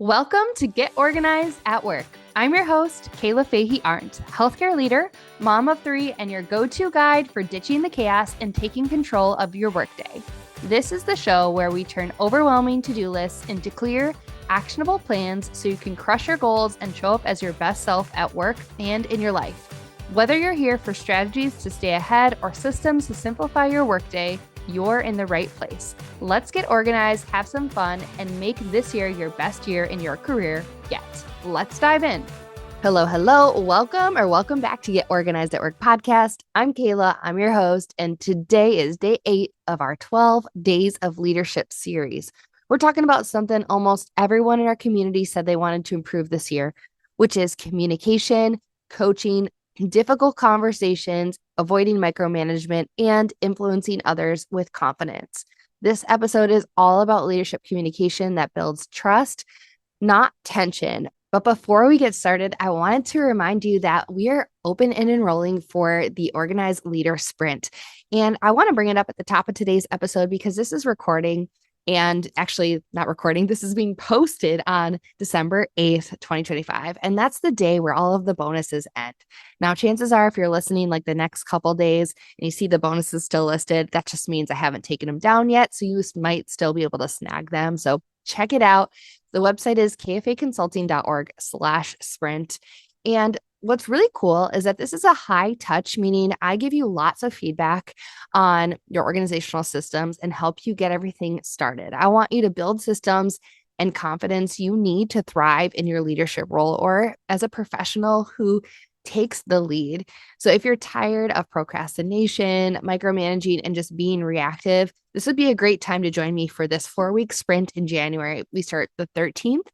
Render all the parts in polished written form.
Welcome to Get Organized at Work. I'm your host, Kayla Fahey-Ahrndt, healthcare leader, mom of three, and your go-to guide for ditching the chaos and taking control of your workday. This is the show where we turn overwhelming to-do lists into clear, actionable plans so you can crush your goals and show up as your best self at work and in your life. Whether you're here for strategies to stay ahead or systems to simplify your workday, you're in the right place. Let's get organized, have some fun, and make this year your best year in your career yet. Let's dive in. Hello. Welcome back to Get Organized at Work podcast. I'm Kayla. I'm your host, and today is day 8 of our 12 Days of Leadership series. We're talking about something almost everyone in our community said they wanted to improve this year, which is communication, coaching, difficult conversations, avoiding micromanagement, and influencing others with confidence. This episode is all about leadership communication that builds trust, not tension. But before we get started, I wanted to remind you that we are open and enrolling for the Organized Leader Sprint. And I want to bring it up at the top of today's episode because this is recording. And actually not recording, this is being posted on December 8th, 2025. And that's the day where all of the bonuses end. Now, chances are if you're listening like the next couple days and you see the bonuses still listed, that just means I haven't taken them down yet. So you might still be able to snag them. So check it out. The website is kfaconsulting.org/sprint. And what's really cool is that this is a high touch, meaning I give you lots of feedback on your organizational systems and help you get everything started. I want you to build systems and confidence you need to thrive in your leadership role or as a professional who takes the lead. So if you're tired of procrastination, micromanaging, and just being reactive, this would be a great time to join me for this 4-week sprint in January. We start the 13th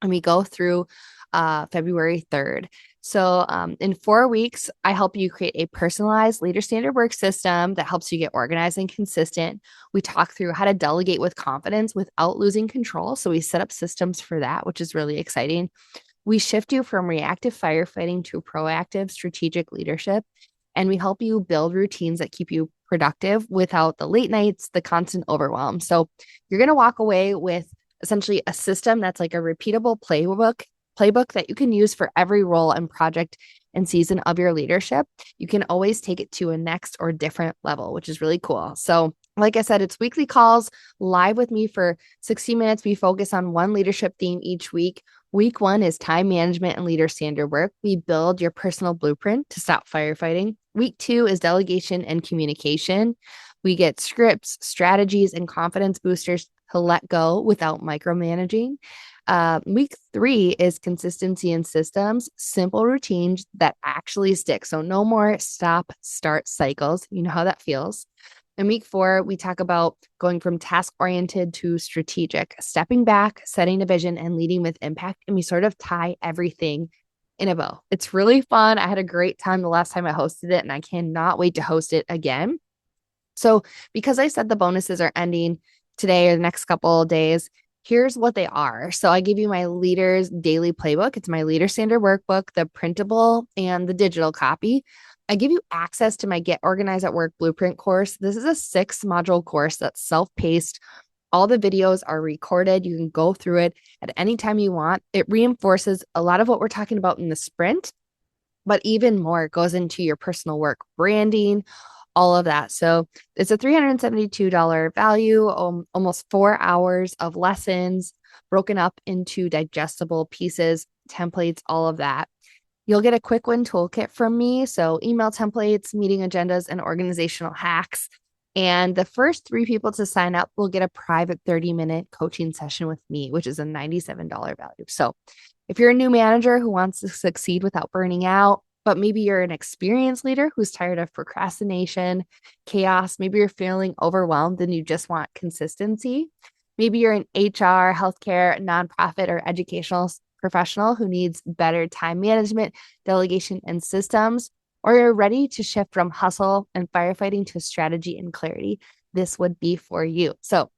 and we go through February 3rd. So in 4 weeks, I help you create a personalized leader standard work system that helps you get organized and consistent. We talk through how to delegate with confidence without losing control. So we set up systems for that, which is really exciting. We shift you from reactive firefighting to proactive strategic leadership. And we help you build routines that keep you productive without the late nights, the constant overwhelm. So you're going to walk away with essentially a system that's like a repeatable playbook that you can use for every role and project and season of your leadership. You can always take it to a next or different level, which is really cool. So like I said, it's weekly calls live with me for 60 minutes. We focus on one leadership theme each week. Week 1 is time management and leader standard work. We build your personal blueprint to stop firefighting. Week 2 is delegation and communication. We get scripts, strategies, and confidence boosters to let go without micromanaging. Week 3 is consistency and systems, simple routines that actually stick. So no more stop, start cycles. You know how that feels. In week 4, we talk about going from task-oriented to strategic, stepping back, setting a vision, and leading with impact. And we sort of tie everything in a bow. It's really fun. I had a great time the last time I hosted it, and I cannot wait to host it again. So because I said the bonuses are ending today or the next couple of days, here's what they are. So I give you my leaders daily playbook. It's my leader standard workbook, the printable and the digital copy. I give you access to my Get Organized at Work Blueprint course. This is a 6-module course that's self-paced. All the videos are recorded. You can go through it at any time you want. It reinforces a lot of what we're talking about in the sprint, but even more, it goes into your personal work, branding, all of that. So it's a $372 value, almost 4 hours of lessons broken up into digestible pieces, templates, all of that. You'll get a quick win toolkit from me. So email templates, meeting agendas, and organizational hacks. And the first 3 people to sign up will get a private 30-minute coaching session with me, which is a $97 value. So if you're a new manager who wants to succeed without burning out, but maybe you're an experienced leader who's tired of procrastination, chaos, maybe you're feeling overwhelmed and you just want consistency. Maybe you're an HR, healthcare, nonprofit, or educational professional who needs better time management, delegation, and systems, or you're ready to shift from hustle and firefighting to strategy and clarity. This would be for you. So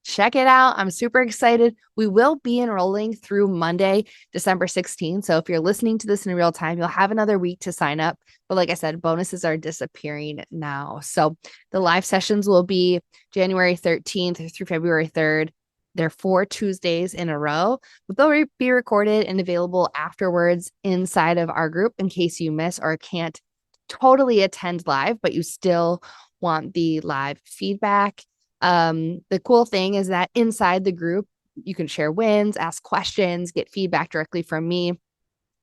check it out. I'm super excited. We will be enrolling through Monday, December 16th. So if you're listening to this in real time, you'll have another week to sign up. But like I said, bonuses are disappearing now. So the live sessions will be January 13th through February 3rd. They're 4 Tuesdays in a row, but they'll be recorded and available afterwards inside of our group in case you miss or can't totally attend live, but you still want the live feedback. The cool thing is that inside the group, you can share wins, ask questions, get feedback directly from me.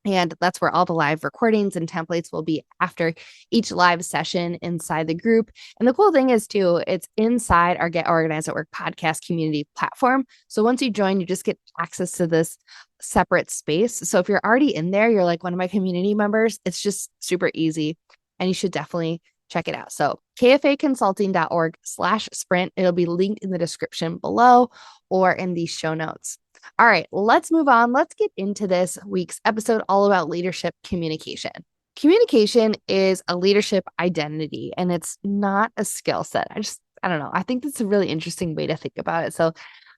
And that's where all the live recordings and templates will be after each live session inside the group. And the cool thing is, too, it's inside our Get Organized at Work podcast community platform. So once you join, you just get access to this separate space. So if you're already in there, you're like one of my community members, it's just super easy. And you should definitely check it out. So kfaconsulting.org/sprint. It'll be linked in the description below or in the show notes. All right, let's move on. Let's get into this week's episode all about leadership communication. Communication is a leadership identity, and it's not a skill set. I don't know. I think that's a really interesting way to think about it. So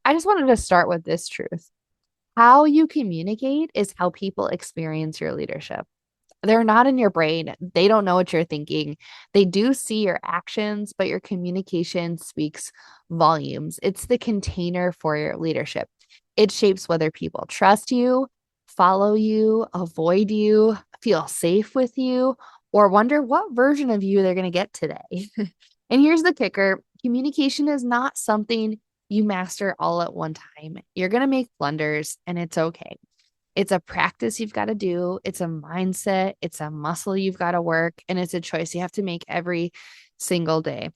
I just wanted to start with this truth. How you communicate is how people experience your leadership. They're not in your brain. They don't know what you're thinking. They do see your actions, but your communication speaks volumes. It's the container for your leadership. It shapes whether people trust you, follow you, avoid you, feel safe with you, or wonder what version of you they're going to get today. And here's the kicker. Communication is not something you master all at one time. You're going to make blunders, and it's okay. It's a practice you've got to do. It's a mindset. It's a muscle you've got to work. And it's a choice you have to make every single day.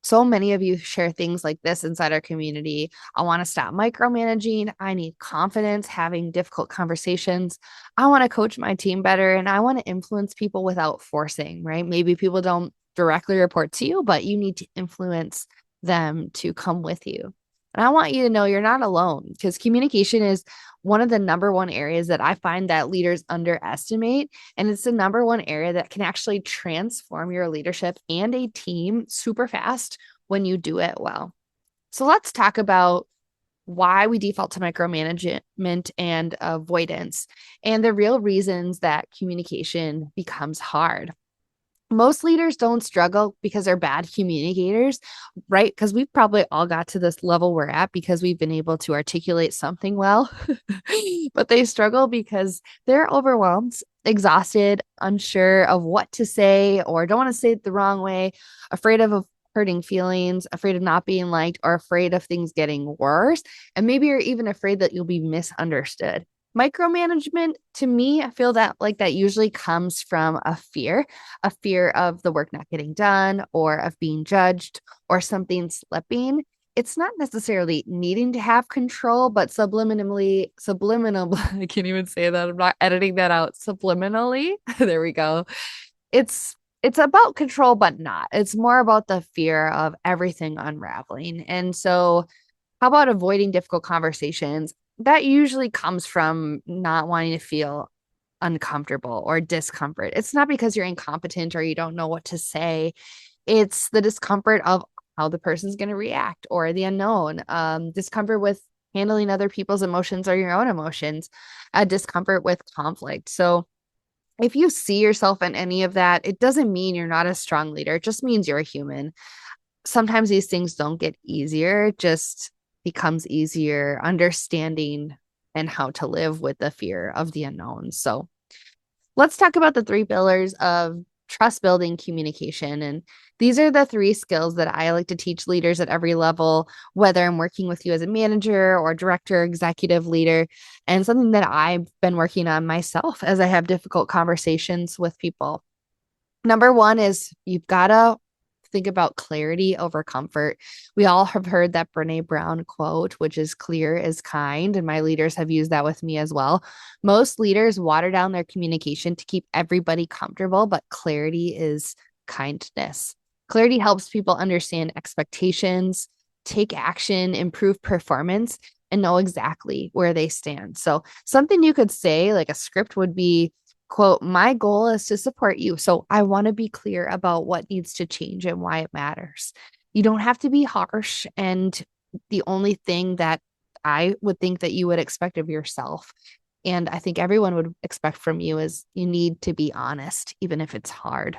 So many of you share things like this inside our community. I want to stop micromanaging. I need confidence having difficult conversations. I want to coach my team better. And I want to influence people without forcing, right? Maybe people don't directly report to you, but you need to influence them to come with you. And I want you to know you're not alone, because communication is one of the number one areas that I find that leaders underestimate. And it's the number one area that can actually transform your leadership and a team super fast when you do it well. So let's talk about why we default to micromanagement and avoidance and the real reasons that communication becomes hard. Most leaders don't struggle because they're bad communicators, right? Because we've probably all got to this level we're at because we've been able to articulate something well, but they struggle because they're overwhelmed, exhausted, unsure of what to say, or don't want to say it the wrong way, afraid of hurting feelings, afraid of not being liked, or afraid of things getting worse. And maybe you're even afraid that you'll be misunderstood. Micromanagement, to me, I feel that like that usually comes from a fear of the work not getting done, or of being judged, or something slipping. It's not necessarily needing to have control, but subliminal, I can't even say that. I'm not editing that out. Subliminally, there we go. It's about control, but not. It's more about the fear of everything unraveling. And so how about avoiding difficult conversations? That usually comes from not wanting to feel uncomfortable or discomfort. It's not because you're incompetent or you don't know what to say. It's the discomfort of how the person's going to react, or the unknown, discomfort with handling other people's emotions or your own emotions, a discomfort with conflict. So if you see yourself in any of that, it doesn't mean you're not a strong leader. It just means you're a human. Sometimes these things don't get easier, it just becomes easier understanding and how to live with the fear of the unknown. So let's talk about the 3 pillars of trust building communication. And these are the 3 skills that I like to teach leaders at every level, whether I'm working with you as a manager or director, executive leader, and something that I've been working on myself as I have difficult conversations with people. Number 1 is you've got to think about clarity over comfort. We all have heard that Brene Brown quote, which is clear is kind. And my leaders have used that with me as well. Most leaders water down their communication to keep everybody comfortable, but clarity is kindness. Clarity helps people understand expectations, take action, improve performance, and know exactly where they stand. So something you could say, like a script, would be, quote, my goal is to support you. So I want to be clear about what needs to change and why it matters. You don't have to be harsh. And the only thing that I would think that you would expect of yourself, and I think everyone would expect from you, is you need to be honest, even if it's hard.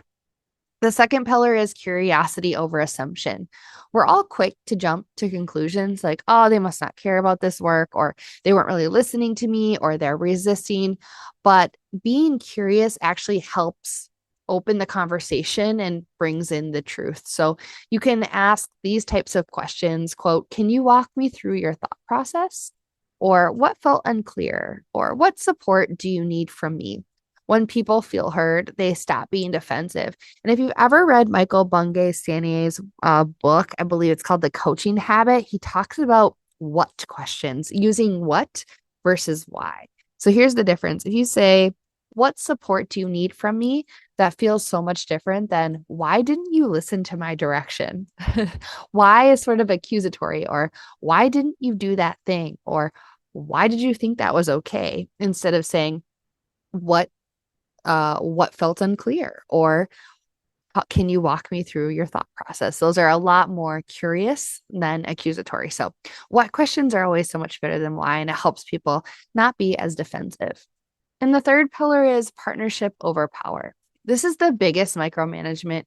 The second pillar is curiosity over assumption. We're all quick to jump to conclusions like, oh, they must not care about this work, or they weren't really listening to me, or they're resisting. But being curious actually helps open the conversation and brings in the truth. So you can ask these types of questions, quote, can you walk me through your thought process? Or what felt unclear? Or what support do you need from me? When people feel heard, they stop being defensive. And if you've ever read Michael Bungay Stanier's book, I believe it's called The Coaching Habit, he talks about what questions, using what versus why. So here's the difference. If you say, what support do you need from me? That feels so much different than why didn't you listen to my direction? Why is sort of accusatory, or why didn't you do that thing? Or why did you think that was okay? Instead of saying, what felt unclear, or can you walk me through your thought process? Those are a lot more curious than accusatory. So what questions are always so much better than why, and it helps people not be as defensive. And the third pillar is partnership over power. This is the biggest micromanagement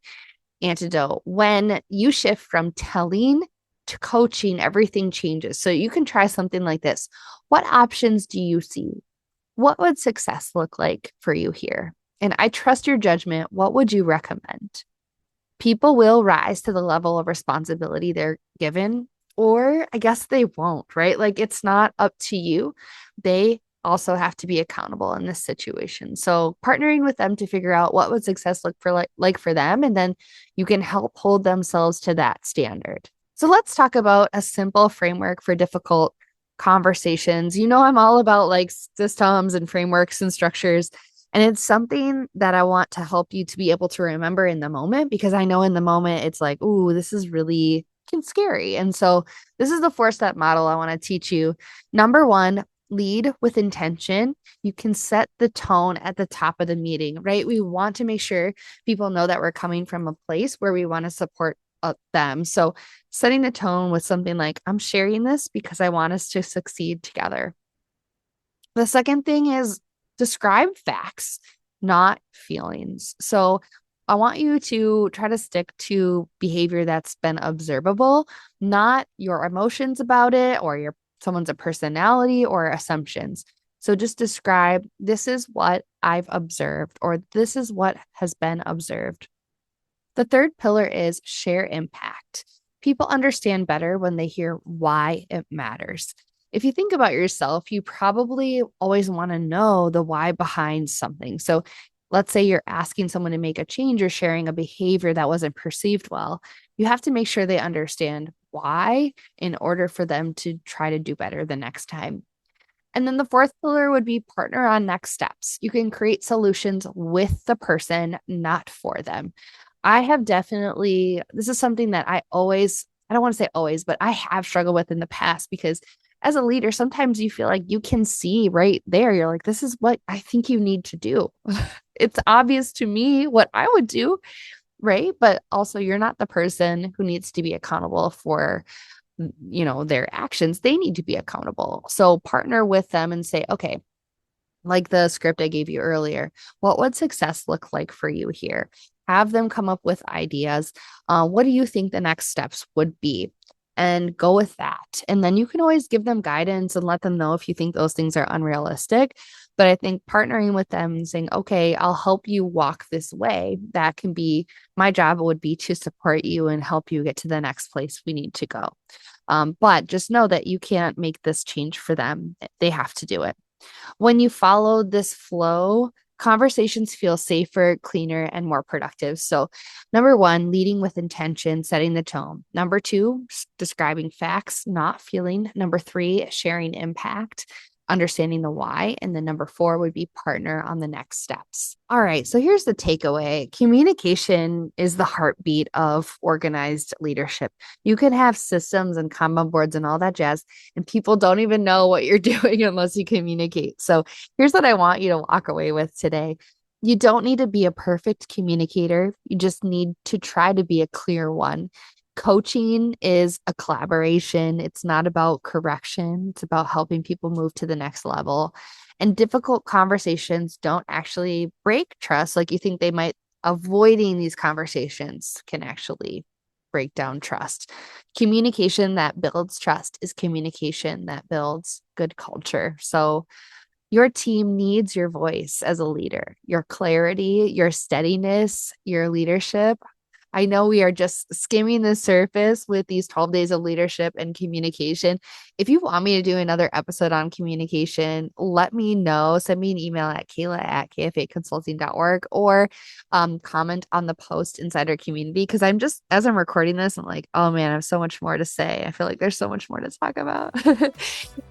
antidote. When you shift from telling to coaching, everything changes. So you can try something like this. What options do you see? What would success look like for you here? And I trust your judgment. What would you recommend? People will rise to the level of responsibility they're given, or I guess they won't, right? Like it's not up to you. They also have to be accountable in this situation. So partnering with them to figure out what would success look for like for them, and then you can help hold themselves to that standard. So let's talk about a simple framework for difficult conversations. You know, I'm all about like systems and frameworks and structures. And it's something that I want to help you to be able to remember in the moment, because I know in the moment it's like, ooh, this is really scary. And so this is the 4-step model I want to teach you. Number one, lead with intention. You can set the tone at the top of the meeting, right? We want to make sure people know that we're coming from a place where we want to support them. So setting the tone with something like, I'm sharing this because I want us to succeed together. The second thing is describe facts, not feelings. So I want you to try to stick to behavior that's been observable, not your emotions about it, or your someone's a personality or assumptions. So just describe, this is what I've observed, or this is what has been observed. The third pillar is share impact. People understand better when they hear why it matters. If you think about yourself, you probably always want to know the why behind something. So let's say you're asking someone to make a change or sharing a behavior that wasn't perceived well. You have to make sure they understand why in order for them to try to do better the next time. And then the fourth pillar would be partner on next steps. You can create solutions with the person, not for them. I have definitely, this is something that I don't want to say always, but I have struggled with in the past, because as a leader, sometimes you feel like you can see right there. You're like, this is what I think you need to do. It's obvious to me what I would do, right? But also, you're not the person who needs to be accountable for their actions. They need to be accountable. So partner with them and say, okay, like the script I gave you earlier, what would success look like for you here? Have them come up with ideas. What do you think the next steps would be? And go with that. And then you can always give them guidance and let them know if you think those things are unrealistic. But I think partnering with them and saying, okay, I'll help you walk this way. That can be my job, would be to support you and help you get to the next place we need to go. But just know that you can't make this change for them. They have to do it. When you follow this flow, conversations feel safer, cleaner, and more productive. So, number one, leading with intention, setting the tone. Number two, describing facts, not feeling. Number three, sharing impact, understanding the why. And then number four would be partner on the next steps. All right. So here's the takeaway. Communication is the heartbeat of organized leadership. You can have systems and Kanban boards and all that jazz, and people don't even know what you're doing unless you communicate. So here's what I want you to walk away with today. You don't need to be a perfect communicator. You just need to try to be a clear one. Coaching is a collaboration. It's not about correction. It's about helping people move to the next level. And difficult conversations don't actually break trust like you think they might avoiding these conversations can actually break down trust. Communication that builds trust is communication that builds good culture. So your team needs your voice as a leader, your clarity, your steadiness, your leadership. I know we are just skimming the surface with these 12 days of leadership and communication. If you want me to do another episode on communication, let me know. Send me an email at kayla@kfaconsulting.org or comment on the post inside our community. Because as I'm recording this, I'm like, oh man, I have so much more to say. I feel like there's so much more to talk about.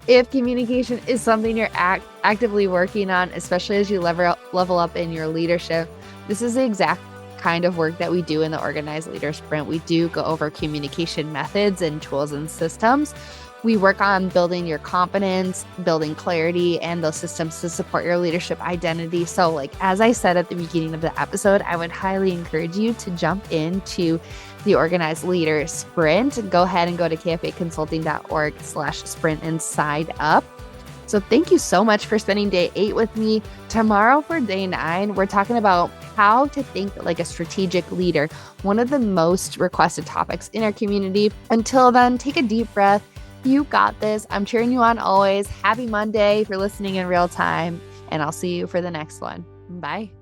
If communication is something you're actively working on, especially as you level up in your leadership, this is the exact kind of work that we do in the Organized Leader Sprint. We do go over communication methods and tools and systems. We work on building your confidence, building clarity, and those systems to support your leadership identity. So, as I said at the beginning of the episode, I would highly encourage you to jump into the Organized Leader Sprint. Go ahead and go to kfaconsulting.org/sprint and sign up. So thank you so much for spending day 8 with me. Tomorrow for day 9, we're talking about how to think like a strategic leader, one of the most requested topics in our community. Until then, take a deep breath. You got this. I'm cheering you on always. Happy Monday if you're listening in real time, and I'll see you for the next one. Bye.